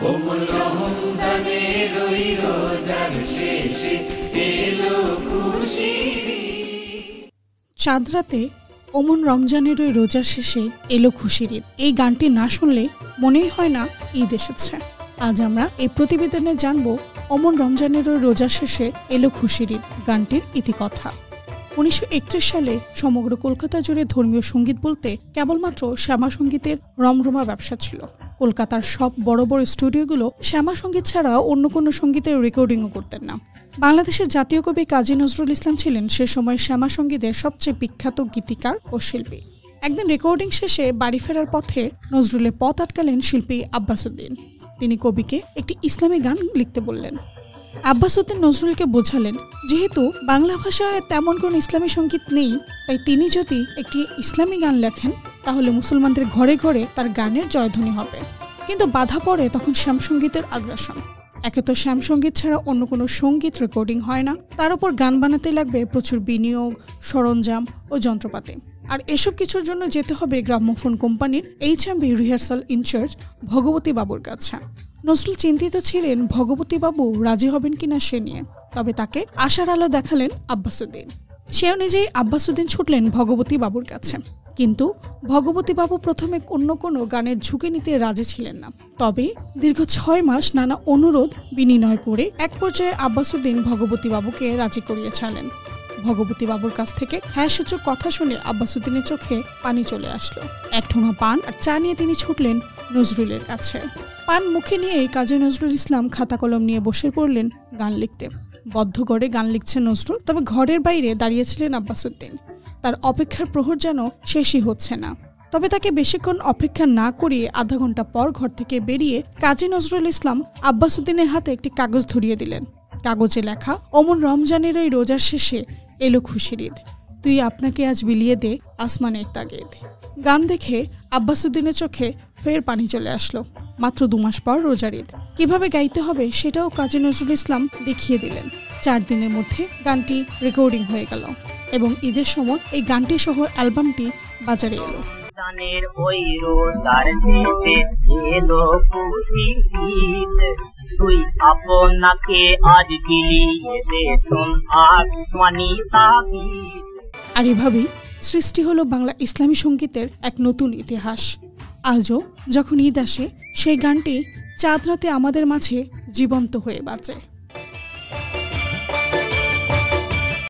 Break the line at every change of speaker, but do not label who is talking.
কোমল রমজানের ওই রোজার শেষে এলো খুশির
চাঁদ রাতে ওমন রমজানের ওই রোজার শেষে এলো খুশির ঈদ। এই গানটি না শুনলে মনেই হয় না ঈদ এসেছে। আজ আমরা এই প্রতিবেদনে জানবো ওমন রমজানের ওই রোজার শেষে এলো খুশির ঈদ গানটির ইতিকথা। 1931 সালে সমগ্র কলকাতা জুড়ে ধর্মীয় সঙ্গীত বলতে কেবলমাত্র শ্যামা সঙ্গীতের রমরমা ব্যবসা ছিল। কলকাতার সব বড় বড় স্টুডিওগুলো শ্যামা সঙ্গীত ছাড়া অন্য কোনো সঙ্গীতের রেকর্ডিংও করতেন না। বাংলাদেশের জাতীয় কবি কাজী নজরুল ইসলাম ছিলেন সে সময় শ্যামা সঙ্গীতের সবচেয়ে বিখ্যাত গীতিকার ও শিল্পী। একদিন রেকর্ডিং শেষে বাড়ি ফেরার পথে নজরুলের পথ আটকালেন শিল্পী আব্বাস উদ্দিন। তিনি কবিকে একটি ইসলামী গান লিখতে বললেন। আব্বাস উদ্দিন নজরুলকে বোঝালেন, যেহেতু বাংলা ভাষায় তেমন কোনো ইসলামী সঙ্গীত নেই, তাই তিনি যদি একটি ইসলামী গান লেখেন তাহলে মুসলমানদের ঘরে ঘরে তার গানের জয়ধ্বনি হবে। কিন্তু বাধা পড়ে তখন শ্যামসঙ্গীতের আগ্রাসন। একে তো শ্যামসঙ্গীত ছাড়া অন্য কোনো সঙ্গীত রেকর্ডিং হয় না, তার উপর গান বানাতে লাগবে প্রচুর বিনিয়োগ, সরঞ্জাম ও যন্ত্রপাতি। আর এসব কিছুর জন্য যেতে হবে গ্রামোফোন কোম্পানির HMV রিহার্সাল ইনচার্জ ভগবতী বাবুর কাছে। নজরুল চিন্তিত ছিলেন ভগবতী বাবু রাজি হবেন কিনা সে নিয়ে। তবে তাকে আশার আলো দেখালেন আব্বাস উদ্দিন। সেও নিজেই আব্বাস উদ্দিন ছুটলেন ভগবতী বাবুর কাছে। কিন্তু ভগবতী বাবু প্রথমে অন্য কোনো গানের ঝুঁকি নিতে রাজি ছিলেন না। তবে দীর্ঘ 6 মাস নানা অনুরোধ বিনিময় করে এক পর্যায়ে আব্বাস উদ্দিন ভগবতী বাবুকে রাজি করিয়েছিলেন। ভগবতী বাবুর কাছ থেকে হ্যাঁ সূচক কথা শুনে আব্বাস উদ্দিনের চোখে পানি চলে আসলো। এক ঠোঙা পান আর চা নিয়ে তিনি ছুটলেন নজরুলের কাছে। পান মুখে নিয়েই কাজী নজরুল ইসলাম খাতা কলম নিয়ে বসে পড়লেন গান লিখতে। বদ্ধ করে গান লিখছেন নজরুল, তবে ঘরের বাইরে দাঁড়িয়েছিলেন আব্বাস উদ্দিন। তার অপেক্ষার প্রহর যেন শেষই হচ্ছে না। তবে তাকে বেশিক্ষণ অপেক্ষা না করিয়ে আধা ঘন্টা পর ঘর থেকে বেরিয়ে কাজী নজরুল ইসলাম আব্বাস উদ্দিনের হাতে একটি কাগজ ধরিয়ে দিলেন। কাগজে লেখা, ওমন রমজানের এই রোজার শেষে এলো খুশির ঈদ, তুই আপনাকে আজ বিলিয়ে দে আসমানের তাগিদ। গান দেখে আব্বাস উদ্দিনের চোখে ফের পানি চলে আসলো। মাত্র 2 মাস পর রোজার ঈদ। কিভাবে গাইতে হবে সেটাও কাজী নজরুল ইসলাম দেখিয়ে দিলেন। 4 দিনের মধ্যে গানটি রেকর্ডিং হয়ে গেল এবং ঈদের সময় এই গানটি সহ অ্যালবামটি বাজারে এলো।
ওই রোজার শেষে এলো খুশির ঈদ, তুই আপনাকে আজ বিলিয়ে দে আসমানি তাগিদ।
আর এভাবেই সৃষ্টি হলো বাংলা ইসলামী সঙ্গীতের এক নতুন ইতিহাস। আজও যখন ঈদ আসে সেই গানটি চাঁদ রাতে আমাদের মাঝে জীবন্ত হয়ে বাঁচে।